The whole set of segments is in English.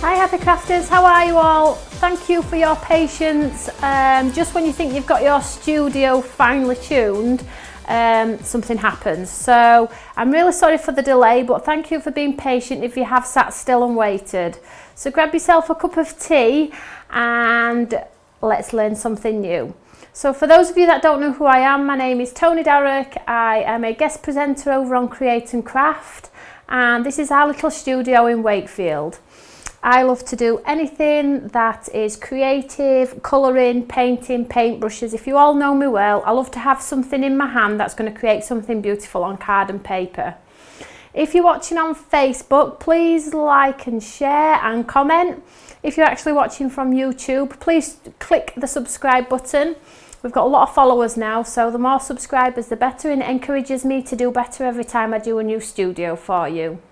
Hi Happy Crafters, how are you all? Thank you for your patience. Just when you think you've got your studio finely tuned, something happens. So I'm really sorry for the delay, but thank you for being patient if you have sat still and waited. So grab yourself a cup of tea and let's learn something new. So for those of you that don't know who I am, my name is Toni. I am a guest presenter over on Create and Craft, and this is our little studio in Wakefield. I love to do anything that is creative, colouring, painting, paintbrushes. If you all know me well, I love to have something in my hand that's going to create something beautiful on card and paper. If you're watching on Facebook, please like and share and comment. If you're actually watching from YouTube, please click the subscribe button. We've got a lot of followers now, so the more subscribers the better, and it encourages me to do better every time I do a new studio for you.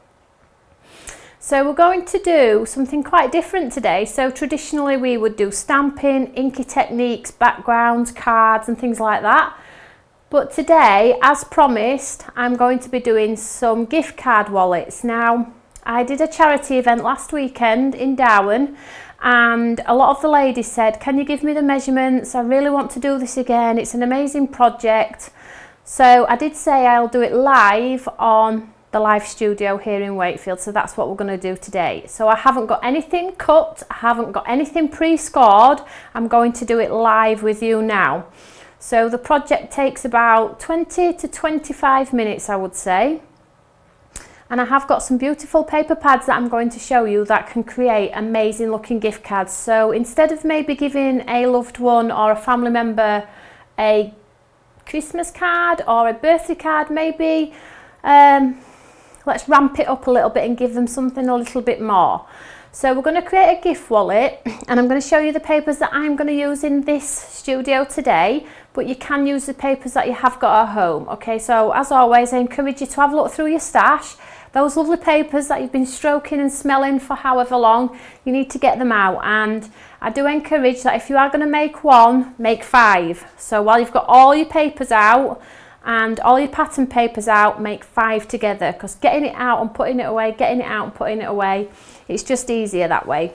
So we're going to do something quite different today. So traditionally we would do stamping, inky techniques, backgrounds, cards and things like that. But today, as promised, I'm going to be doing some gift card wallets. Now, I did a charity event last weekend in Darwin, and a lot of the ladies said, can you give me the measurements? I really want to do this again. It's an amazing project. So I did say I'll do it live on the live studio here in Wakefield, so that's what we're going to do today. So I haven't got anything cut, I haven't got anything pre-scored. I'm going to do it live with you now. So the project takes about 20 to 25 minutes, I would say. And I have got some beautiful paper pads that I'm going to show you that can create amazing looking gift cards. So instead of maybe giving a loved one or a family member a Christmas card or a birthday card, maybe let's ramp it up a little bit and give them something a little bit more. So we're going to create a gift wallet, and I'm going to show you the papers that I'm going to use in this studio today, but you can use the papers that you have got at home. Okay, so as always, I encourage you to have a look through your stash. Those lovely papers that you've been stroking and smelling for however long, you need to get them out. And I do encourage that if you are going to make one, make 5. So while you've got all your papers out and all your pattern papers out, make 5 together, because getting it out and putting it away, getting it out and putting it away, it's just easier that way.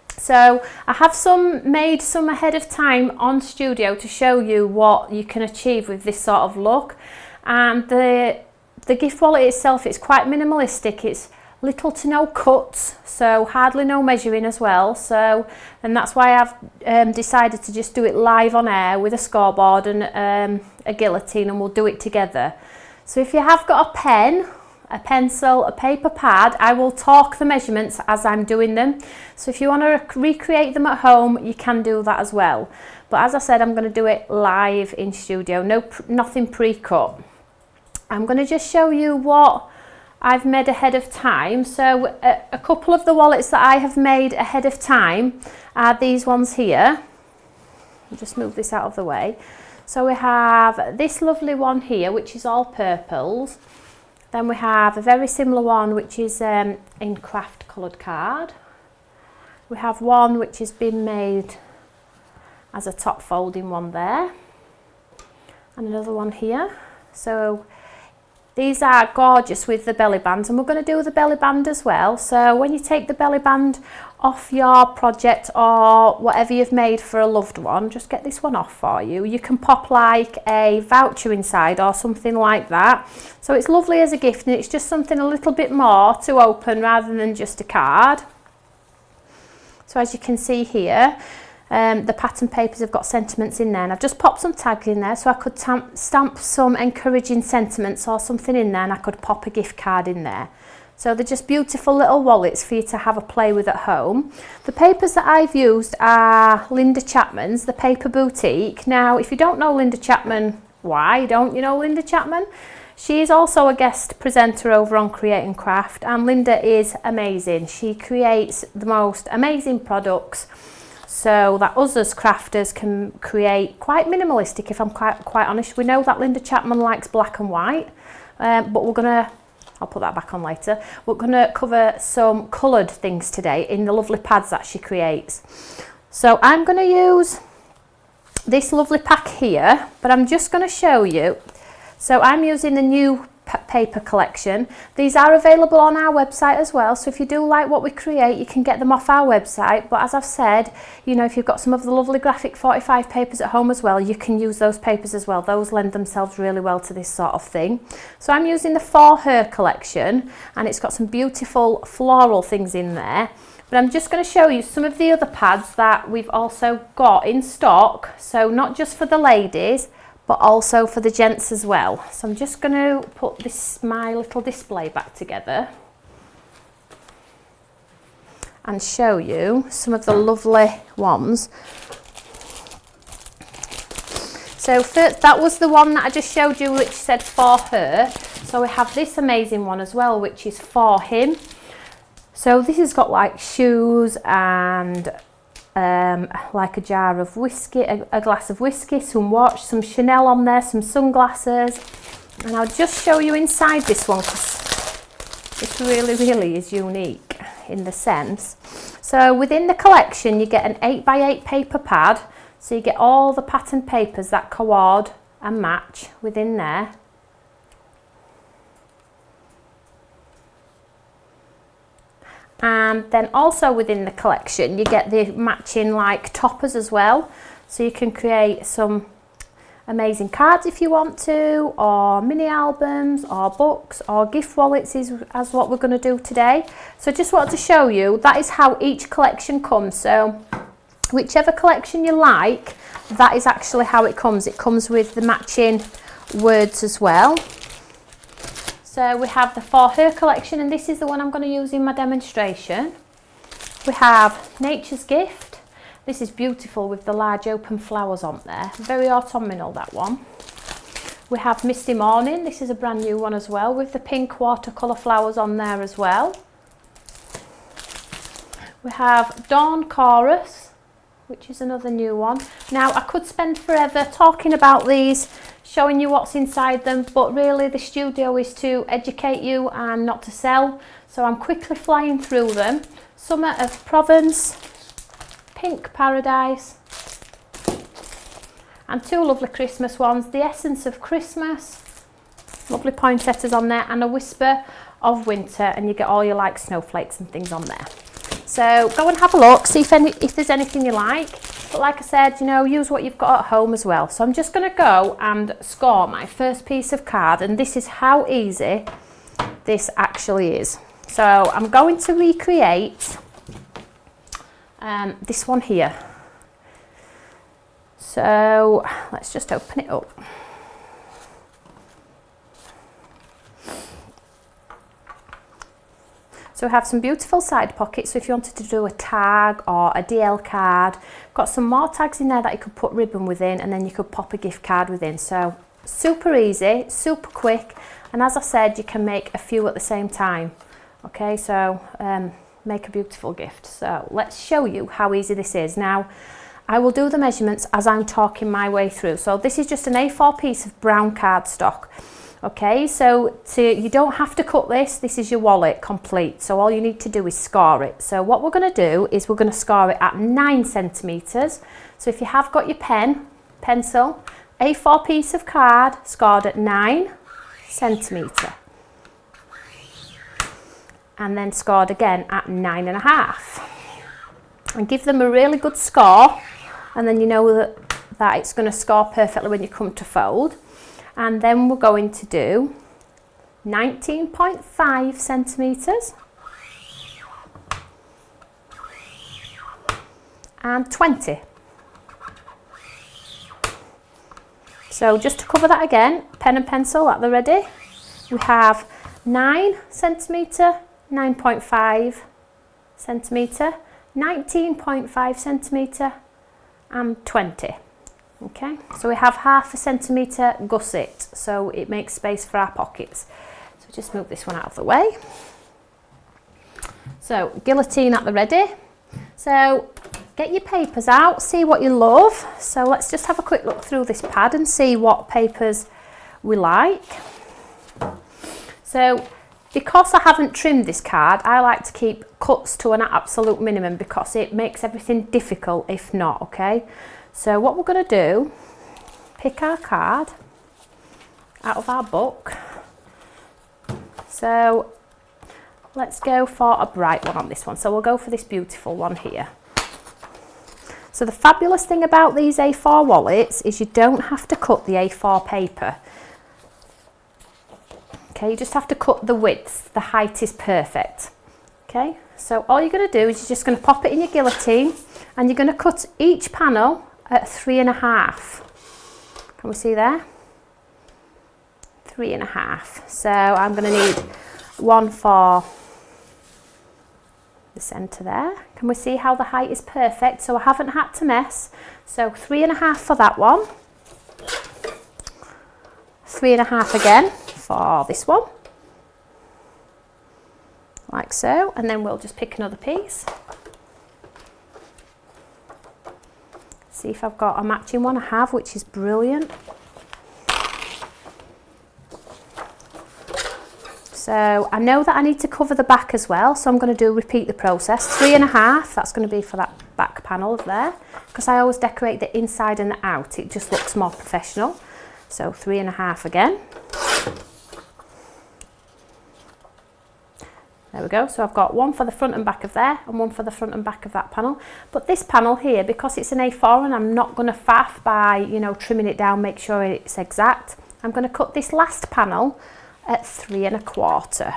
So I have made some ahead of time on studio to show you what you can achieve with this sort of look. And the gift wallet itself, it's quite minimalistic. It's little to no cuts, so hardly no measuring as well. So, and that's why I've decided to just do it live on air with a scoreboard and a guillotine, and we'll do it together. So if you have got a pen, a pencil, a paper pad, I will talk the measurements as I'm doing them. So if you want to recreate them at home, you can do that as well. But as I said, I'm going to do it live in studio, nothing pre-cut. I'm going to just show you what I've made ahead of time. So a couple of the wallets that I have made ahead of time are these ones here. I'll just move this out of the way. So we have this lovely one here, which is all purples. Then we have a very similar one, which is in craft coloured card. We have one which has been made as a top folding one there. And another one here. So these are gorgeous with the belly bands, and we're going to do the belly band as well. So when you take the belly band off your project or whatever you've made for a loved one, just get this one off for you. You can pop like a voucher inside or something like that. So it's lovely as a gift, and it's just something a little bit more to open rather than just a card. So as you can see here, the pattern papers have got sentiments in there, and I've just popped some tags in there so I could stamp some encouraging sentiments or something in there, and I could pop a gift card in there. So they're just beautiful little wallets for you to have a play with at home. The papers that I've used are Linda Chapman's, the Paper Boutique. Now, if you don't know Linda Chapman, why don't you know Linda Chapman? She is also a guest presenter over on Create and Craft, and Linda is amazing. She creates the most amazing products, so that us as crafters can create quite minimalistic, if I'm quite honest. We know that Linda Chapman likes black and white, but I'll put that back on later. We're going to cover some coloured things today in the lovely pads that she creates. So I'm going to use this lovely pack here, but I'm just going to show you. So I'm using the new paper collection. These are available on our website as well, so if you do like what we create, you can get them off our website. But as I've said, you know, if you've got some of the lovely graphic 45 papers at home as well, you can use those papers as well. Those lend themselves really well to this sort of thing. So I'm using the For Her collection, and it's got some beautiful floral things in there. But I'm just going to show you some of the other pads that we've also got in stock, so not just for the ladies but also for the gents as well. So I'm just going to put this, my little display back together, and show you some of the lovely ones. So first, that was the one that I just showed you, which said For Her. So we have this amazing one as well, which is For Him. So this has got like shoes and like a jar of whiskey, a glass of whiskey, some watch, some Chanel on there, some sunglasses. And I'll just show you inside this one, because it really is unique in the sense. So within the collection you get an 8x8 paper pad, so you get all the pattern papers that coord and match within there. And then also within the collection you get the matching like toppers as well, so you can create some amazing cards if you want to, or mini albums or books or gift wallets as what we're going to do today. So just wanted to show you that is how each collection comes. So whichever collection you like, that is actually how it comes. It comes with the matching words as well. So we have the For Her collection, and this is the one I'm going to use in my demonstration. We have Nature's Gift. This is beautiful with the large open flowers on there. Very autumnal, that one. We have Misty Morning. This is a brand new one as well, with the pink watercolour flowers on there as well. We have Dawn Chorus, which is another new one. Now, I could spend forever talking about these, showing you what's inside them, but really the studio is to educate you and not to sell. So I'm quickly flying through them. Summer of Provence, Pink Paradise, and two lovely Christmas ones, The Essence of Christmas, lovely poinsettias on there, and A Whisper of Winter, and you get all your like snowflakes and things on there. So go and have a look, see if there's anything you like. But like I said, you know, use what you've got at home as well. So I'm just going to go and score my first piece of card, and this is how easy this actually is. So I'm going to recreate this one here. So let's just open it up. So we have some beautiful side pockets, so if you wanted to do a tag or a DL card, got some more tags in there that you could put ribbon within, and then you could pop a gift card within. So super easy, super quick, and as I said, you can make a few at the same time. Okay, so make a beautiful gift. So let's show you how easy this is. Now, I will do the measurements as I'm talking my way through. So this is just an A4 piece of brown cardstock. Okay, so you don't have to cut this. This is your wallet complete. So all you need to do is score it. So what we're going to do is we're going to score it at 9 centimetres. So if you have got your pencil, A4 piece of card scored at 9 centimetres. And then scored again at 9.5. And give them a really good score. And then you know that it's going to score perfectly when you come to fold. And then we're going to do 19.5 centimetres and 20. So just to cover that again, pen and pencil at the ready. We have 9 centimetre, 9.5 centimetre, 19.5 centimetre and 20. Okay, so we have 0.5 centimetre gusset, so it makes space for our pockets. So just move this one out of the way. So guillotine at the ready. So get your papers out, see what you love. So let's just have a quick look through this pad and see what papers we like. So because I haven't trimmed this card, I like to keep cuts to an absolute minimum because it makes everything difficult if not, okay? So what we're going to do, pick our card out of our book, So let's go for a bright one on this one. So we'll go for this beautiful one here. So the fabulous thing about these A4 wallets is you don't have to cut the A4 paper. Okay, you just have to cut the width. The height is perfect. Okay, so all you're going to do is you're just going to pop it in your guillotine and you're going to cut each panel at 3.5. Can we see there? 3.5. So I'm going to need one for the centre there. Can we see how the height is perfect? So I haven't had to mess. So 3.5 for that one. 3.5 again for this one. Like so. And then we'll just pick another piece. See if I've got a matching one. I have, which is brilliant. So I know that I need to cover the back as well, so I'm going to repeat the process. 3.5, that's going to be for that back panel there, because I always decorate the inside and the out. It just looks more professional. So 3.5 again. There we go. So I've got one for the front and back of there and one for the front and back of that panel. But this panel here, because it's an A4 and I'm not going to faff by, you know, trimming it down, make sure it's exact, I'm going to cut this last panel at 3.25.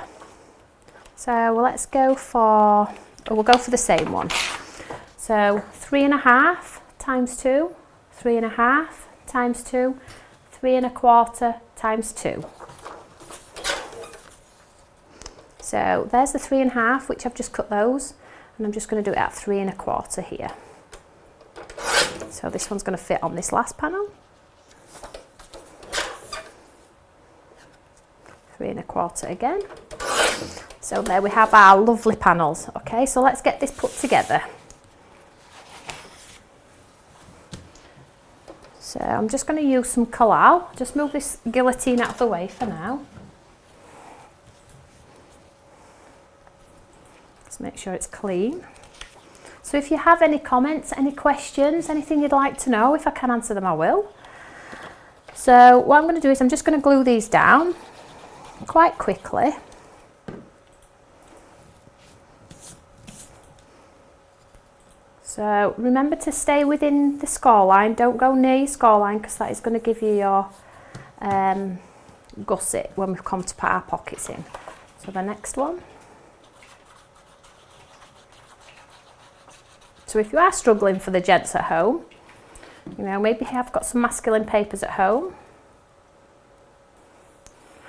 So let's go for, we'll go for the same one. So 3.5 times 2, 3.5 times 2, 3.25 times 2. So there's the 3.5, which I've just cut those, and I'm just going to do it at 3.25 here. So this one's going to fit on this last panel. 3.25 again. So there we have our lovely panels. Okay, so let's get this put together. So I'm just going to use some collal. Just move this guillotine out of the way for now. Just make sure it's clean. So if you have any comments, any questions, anything you'd like to know, if I can answer them, I will. So what I'm going to do is I'm just going to glue these down quite quickly. So remember to stay within the score line. Don't go near your score line, because that is going to give you your gusset when we come to put our pockets in. So the next one. So if you are struggling for the gents at home, you know, maybe you have got some masculine papers at home.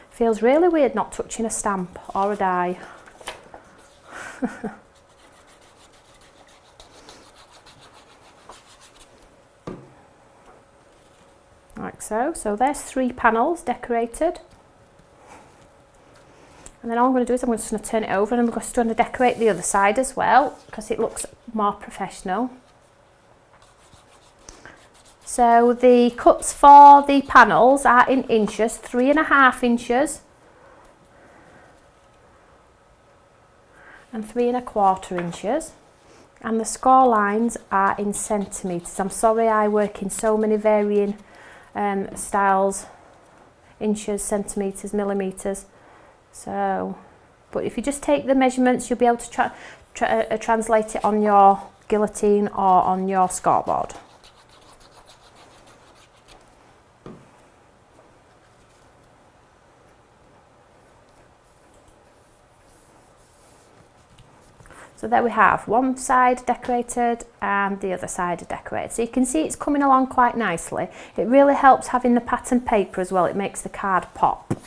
Feels really weird not touching a stamp or a die. Like so. So there's 3 panels decorated. And then all I'm going to do is I'm just going to turn it over, and I'm just going to decorate the other side as well, because it looks more professional. So the cuts for the panels are in inches, 3.5 inches and 3.25 inches. And the score lines are in centimetres. I'm sorry, I work in so many varying styles, inches, centimetres, millimetres. So, but if you just take the measurements, you'll be able to translate it on your guillotine or on your scoreboard. So there we have one side decorated and the other side decorated. So you can see it's coming along quite nicely. It really helps having the pattern paper as well. It makes the card pop.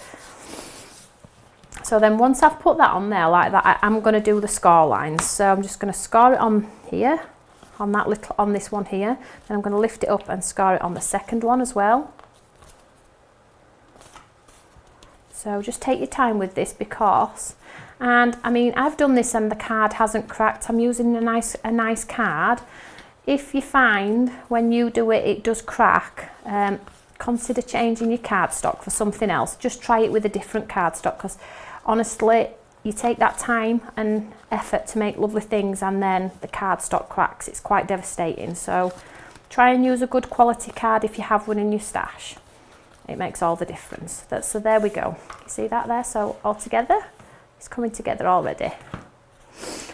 So then once I've put that on there like that, I'm going to do the score lines. So I'm just going to score it on here, on that little, on this one here. Then I'm going to lift it up and score it on the second one as well. So just take your time with this, because, and I mean, I've done this and the card hasn't cracked. I'm using a nice card. If you find when you do it, it does crack, consider changing your cardstock for something else. Just try it with a different cardstock, because honestly, you take that time and effort to make lovely things and then the cardstock cracks. It's quite devastating. So try and use a good quality card if you have one in your stash. it makes all the difference. So there we go. You see that there? So all together, it's coming together already.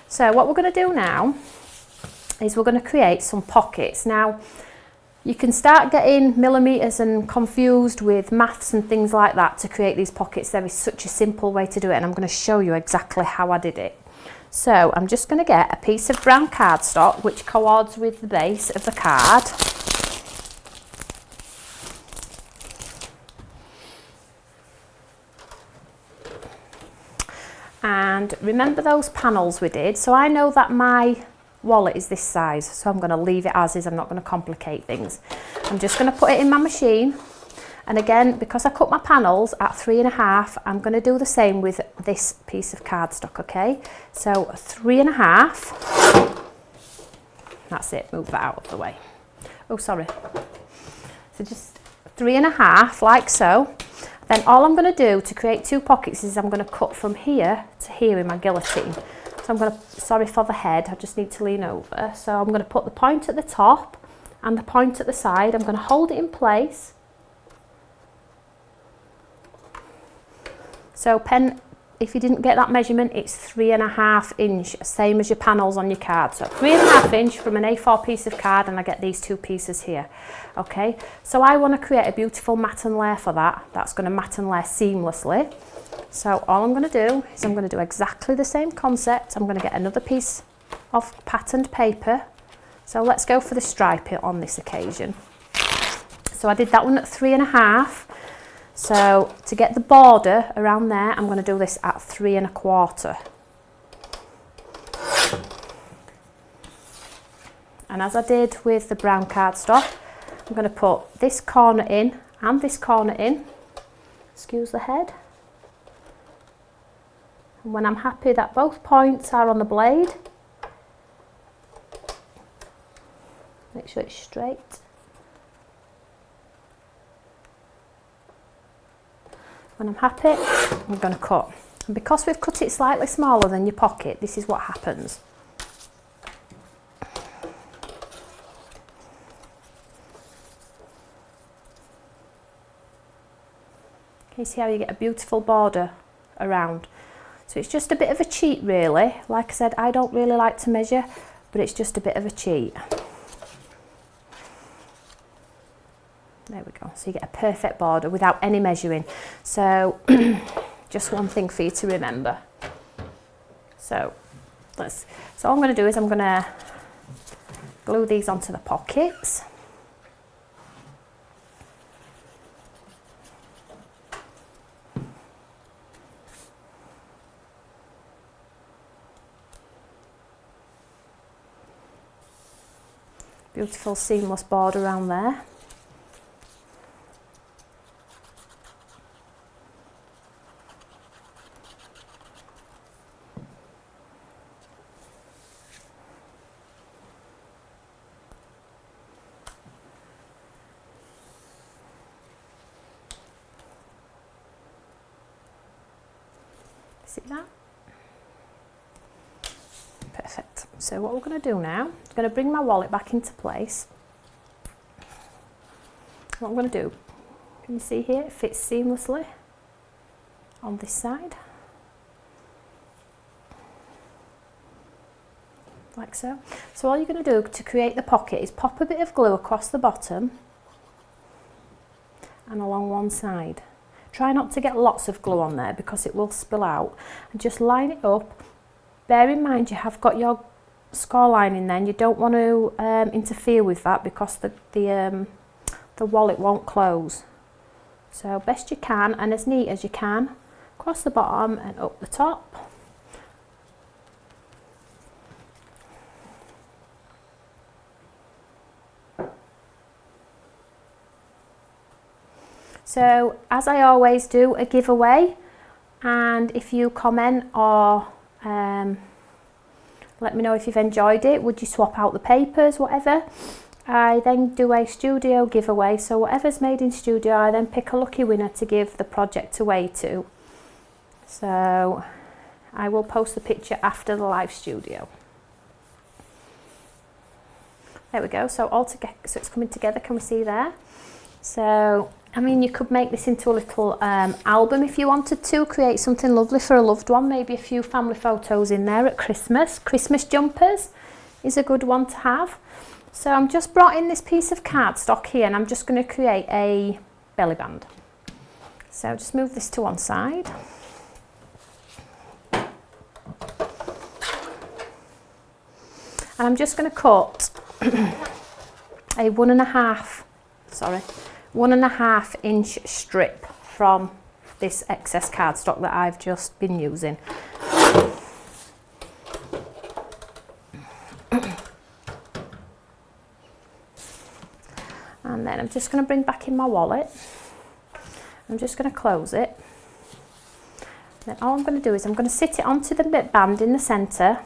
So what we're going to do now is we're going to create some pockets. Now, you can start getting millimetres and confused with maths and things like that to create these pockets. There is such a simple way to do it, and I'm going to show you exactly how I did it. So I'm just going to get a piece of brown cardstock which coords with the base of the card. And remember those panels we did? So I know that my wallet is this size, so I'm going to leave it as is. I'm not going to complicate things. I'm just going to put it in my machine, and again, because I cut my panels at 3.5, I'm going to do the same with this piece of cardstock. Okay, so 3.5, that's it, move that out of the way. Oh, sorry. So just 3.5 like so. Then all I'm going to do to create 2 pockets is I'm going to cut from here to here in my guillotine. So I'm going to, sorry for the head, I just need to lean over. So I'm going to put the point at the top and the point at the side. I'm going to hold it in place. So pen, if you didn't get that measurement, it's 3.5 inch, same as your panels on your card. So 3.5 inch from an A4 piece of card, and I get these 2 pieces here. Okay, so I want to create a beautiful mat and layer for that. That's going to mat and layer seamlessly. So all I'm going to do is I'm going to do exactly the same concept. I'm going to get another piece of patterned paper. So let's go for the stripe on this occasion. So I did that one at 3.5. So to get the border around there, I'm going to do this at 3.25. And as I did with the brown cardstock, I'm going to put this corner in and this corner in. Excuse the head. And when I'm happy that both points are on the blade, make sure it's straight. When I'm happy, I'm going to cut. And because we've cut it slightly smaller than your pocket, this is what happens. Can you see how you get a beautiful border around? So it's just a bit of a cheat really. Like I said, I don't really like to measure, but it's just a bit of a cheat. There we go. So you get a perfect border without any measuring. So just one thing for you to remember. So all I'm going to do is I'm going to glue these onto the pockets. Beautiful seamless border around there. See that? Perfect. So what we're going to do now, I'm going to bring my wallet back into place. What I'm going to do, can you see here, it fits seamlessly on this side. Like so. So all you're going to do to create the pocket is pop a bit of glue across the bottom and along one side. Try not to get lots of glue on there because it will spill out, and just line it up. Bear in mind you have got your score line in there and you don't want to interfere with that because the wallet won't close. So best you can and as neat as you can, across the bottom and up the top. So as I always do, a giveaway, and if you comment or let me know if you've enjoyed it, would you swap out the papers, whatever. I then do a studio giveaway, so whatever's made in studio I then pick a lucky winner to give the project away to. So I will post the picture after the live studio. There we go, so all together, so it's coming together, can we see there? So I mean, you could make this into a little album if you wanted to, create something lovely for a loved one, maybe a few family photos in there at Christmas. Christmas jumpers is a good one to have. So I'm just brought in this piece of cardstock here, and I'm just going to create a belly band. So just move this to one side. And I'm just going to cut a 1.5 inch strip from this excess cardstock that I've just been using. And then I'm just going to bring back in my wallet. I'm just going to close it. Then all I'm going to do is I'm going to sit it onto the band in the centre.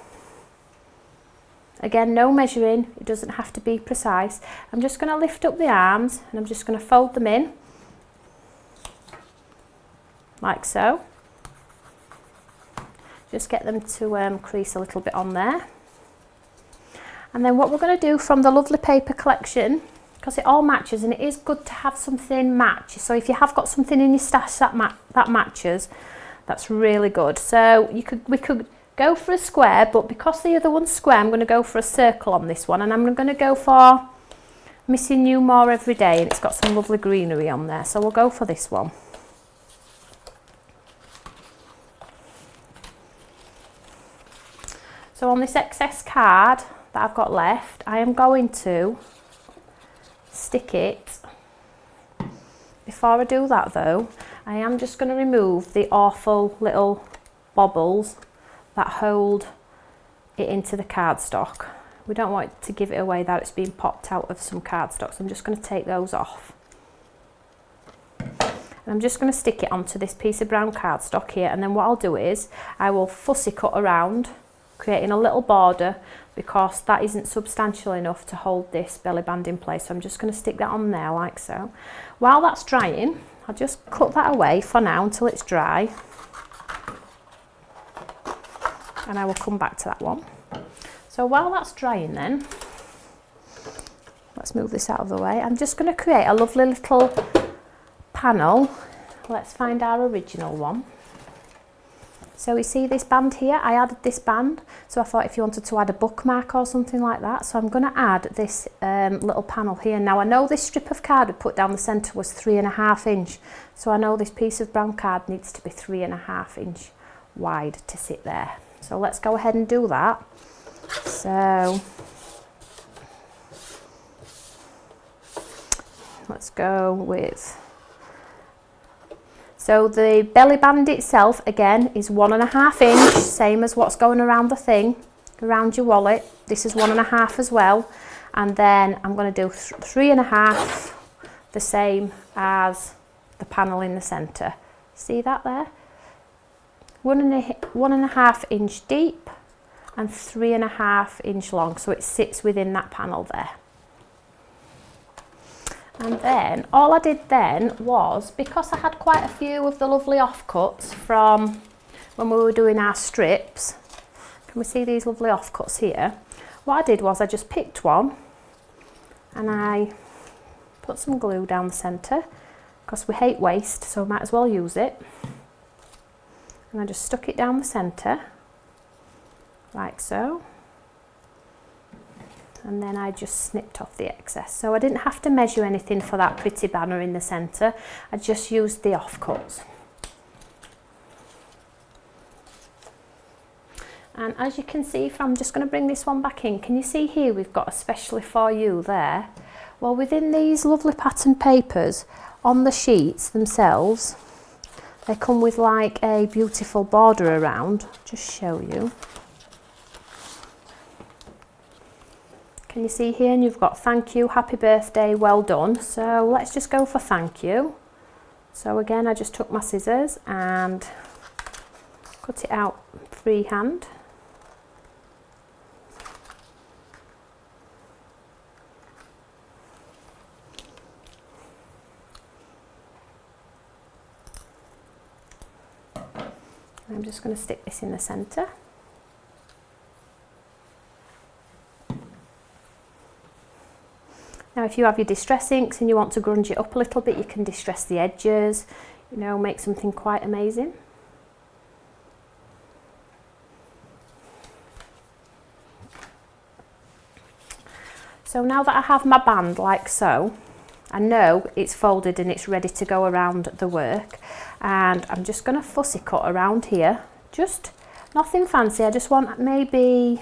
Again, no measuring, it doesn't have to be precise. I'm just going to lift up the arms and I'm just going to fold them in, like so. Just get them to crease a little bit on there. And then what we're going to do from the lovely paper collection, because it all matches, and it is good to have something match. So if you have got something in your stash that matches, that's really good. So we could go for a square, but because the other one's square, I'm going to go for a circle on this one, and I'm going to go for Missing You More Every Day, and it's got some lovely greenery on there, so we'll go for this one. So on this excess card that I've got left, I am going to stick it. Before I do that though, I am just going to remove the awful little bobbles that hold it into the cardstock. We don't want to give it away that it's being popped out of some cardstock, so I'm just going to take those off. And I'm just going to stick it onto this piece of brown cardstock here, and then what I'll do is I will fussy cut around, creating a little border, because that isn't substantial enough to hold this belly band in place. So I'm just going to stick that on there like so. While that's drying, I'll just cut that away for now until it's dry. And I will come back to that one. So while that's drying then, let's move this out of the way. I'm just going to create a lovely little panel. Let's find our original one. So you see this band here, I added this band. So I thought if you wanted to add a bookmark or something like that. So I'm going to add this little panel here. Now I know this strip of card we put down the centre was 3.5 inch. So I know this piece of brown card needs to be 3.5 inch wide to sit there. So let's go ahead and do that. So let's go with, so the belly band itself again is 1.5 inch, same as what's going around the thing, around your wallet. This is 1.5 as well. And then I'm going to do 3.5, the same as the panel in the centre. See that there? 1.5 inch deep and 3.5 inch long, so it sits within that panel there. And then all I did then was, because I had quite a few of the lovely offcuts from when we were doing our strips, can we see these lovely offcuts here? What I did was I just picked one and I put some glue down the centre, because we hate waste, so might as well use it. And I just stuck it down the centre, like so. And then I just snipped off the excess. So I didn't have to measure anything for that pretty banner in the centre. I just used the offcuts. And as you can see, I'm just going to bring this one back in. Can you see here we've got especially for you there? Well, within these lovely pattern papers, on the sheets themselves, they come with like a beautiful border around. Just show you. Can you see here? And you've got thank you, happy birthday, well done. So let's just go for thank you. So again, I just took my scissors and cut it out freehand. I'm just going to stick this in the centre. Now if you have your distress inks and you want to grunge it up a little bit, you can distress the edges, you know, make something quite amazing. So now that I have my band like so, I know it's folded and it's ready to go around the work, and I'm just going to fussy cut around here, just nothing fancy. I just want maybe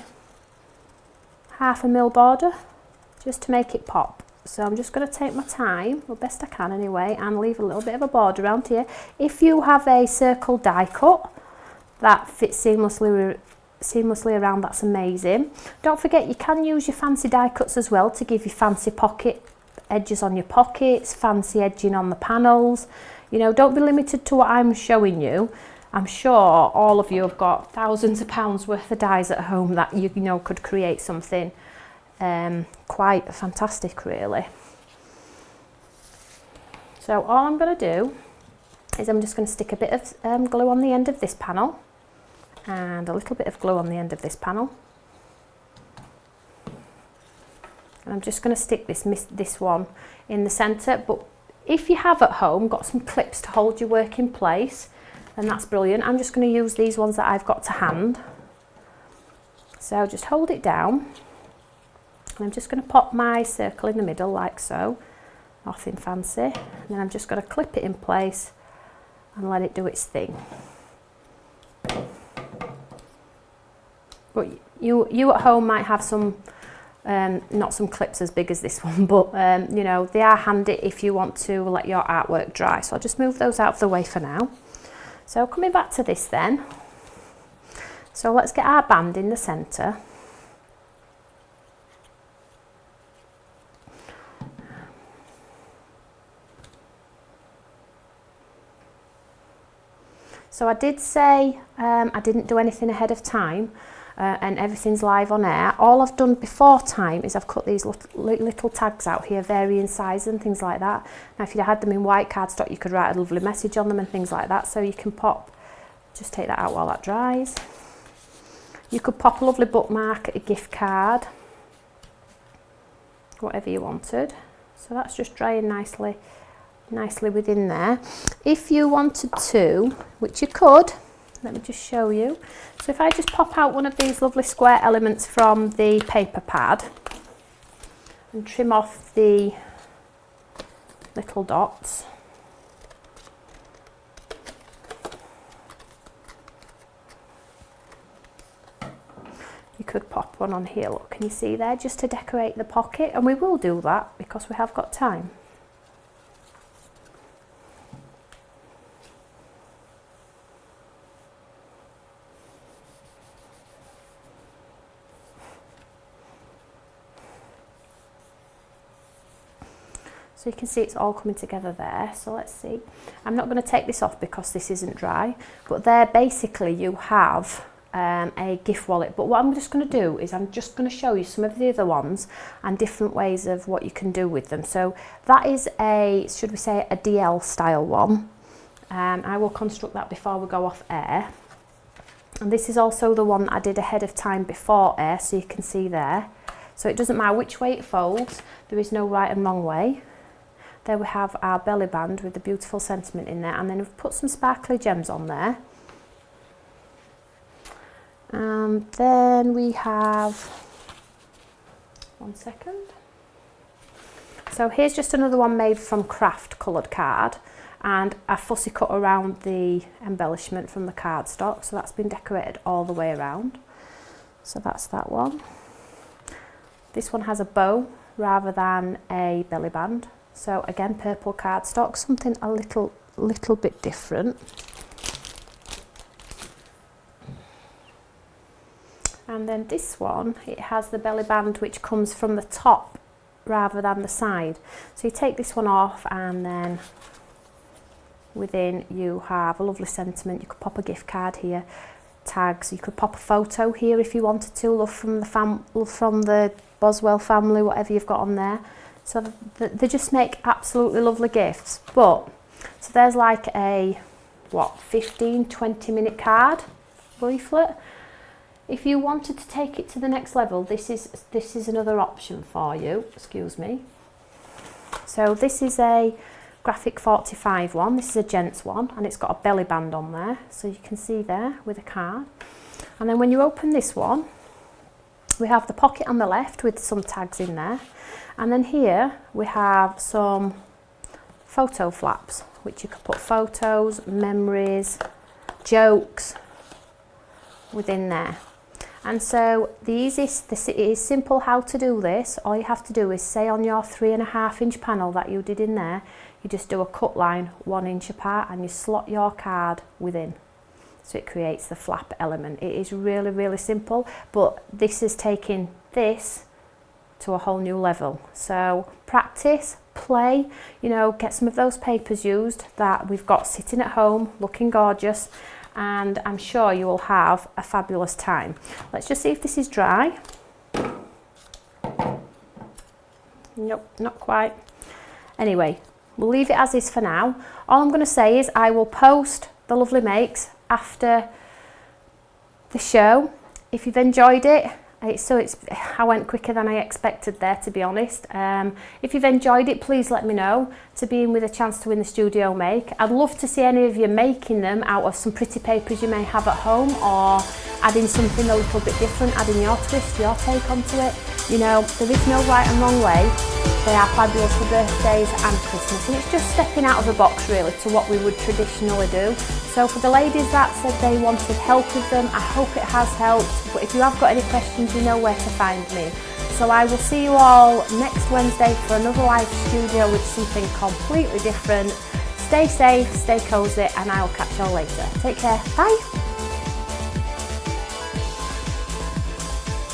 1/2 mil border just to make it pop. So I'm just going to take my time, the best I can anyway, and leave a little bit of a border around here. If you have a circle die cut that fits seamlessly around, that's amazing. Don't forget you can use your fancy die cuts as well to give you fancy pocket edges on your pockets, fancy edging on the panels. You know, don't be limited to what I'm showing you. I'm sure all of you have got thousands of pounds worth of dies at home that you know could create something quite fantastic really. So all I'm going to do is I'm just going to stick a bit of glue on the end of this panel and a little bit of glue on the end of this panel, and I'm just going to stick this one in the centre. But if you have at home got some clips to hold your work in place, then that's brilliant. I'm just going to use these ones that I've got to hand. So just hold it down, and I'm just going to pop my circle in the middle like so, nothing fancy, and then I'm just going to clip it in place and let it do its thing. But you at home might have some not some clips as big as this one, but you know, they are handy if you want to let your artwork dry. So I'll just move those out of the way for now. So coming back to this then, so let's get our band in the centre. So I did say I didn't do anything ahead of time, and everything's live on air. All I've done before time is I've cut these little tags out here, varying size and things like that. Now if you had them in white cardstock, you could write a lovely message on them and things like that. So you can pop, just take that out while that dries. You could pop a lovely bookmark, a gift card, whatever you wanted. So that's just drying nicely within there. If you wanted to, which you could, let me just show you. So if I just pop out one of these lovely square elements from the paper pad and trim off the little dots. You could pop one on here, look, can you see there, just to decorate the pocket, and we will do that because we have got time. So you can see it's all coming together there. So let's see. I'm not going to take this off because this isn't dry, but there basically you have a gift wallet. But what I'm just going to do is I'm just going to show you some of the other ones and different ways of what you can do with them. So that is a, should we say, a DL style one. I will construct that before we go off air. And this is also the one that I did ahead of time before air, so you can see there. So it doesn't matter which way it folds, there is no right and wrong way. There we have our belly band with the beautiful sentiment in there, and then we've put some sparkly gems on there. And then we have, one second. So here's just another one made from craft coloured card, and I fussy cut around the embellishment from the cardstock, so that's been decorated all the way around. So that's that one. This one has a bow rather than a belly band. So again, purple cardstock, something a little bit different. And then this one, it has the belly band which comes from the top rather than the side. So you take this one off, and then within you have a lovely sentiment. You could pop a gift card here, tags, you could pop a photo here if you wanted to, love from the Boswell family, whatever you've got on there. So they just make absolutely lovely gifts. But so there's like a what, 15-20 minute card leaflet. If you wanted to take it to the next level, this is another option for you. Excuse me. So this is a Graphic 45 one, this is a gents one, and it's got a belly band on there, so you can see there with a card. And then when you open this one, we have the pocket on the left with some tags in there, and then here we have some photo flaps, which you can put photos, memories, jokes within there. And so the easiest, it is simple how to do this. All you have to do is say on your 3.5 inch panel that you did in there, you just do a cut line 1 inch apart and you slot your card within. So it creates the flap element. It is really, really simple, but this is taking this to a whole new level. So practice, play, you know, get some of those papers used that we've got sitting at home looking gorgeous, and I'm sure you will have a fabulous time. Let's just see if this is dry. Nope, not quite. Anyway, we'll leave it as is for now. All I'm going to say is I will post the lovely makes after the show. If you've enjoyed it, I went quicker than I expected there, to be honest. If you've enjoyed it, please let me know to be in with a chance to win the studio make. I'd love to see any of you making them out of some pretty papers you may have at home, or adding something a little bit different, adding your twist, your take onto it. You know, there is no right and wrong way. They are fabulous for birthdays and Christmas, and it's just stepping out of the box really to what we would traditionally do. So for the ladies that said they wanted help with them, I hope it has helped. But if you have got any questions, you know where to find me. So I will see you all next Wednesday for another live studio with something completely different. Stay safe, stay cozy, and I will catch you all later. Take care, bye.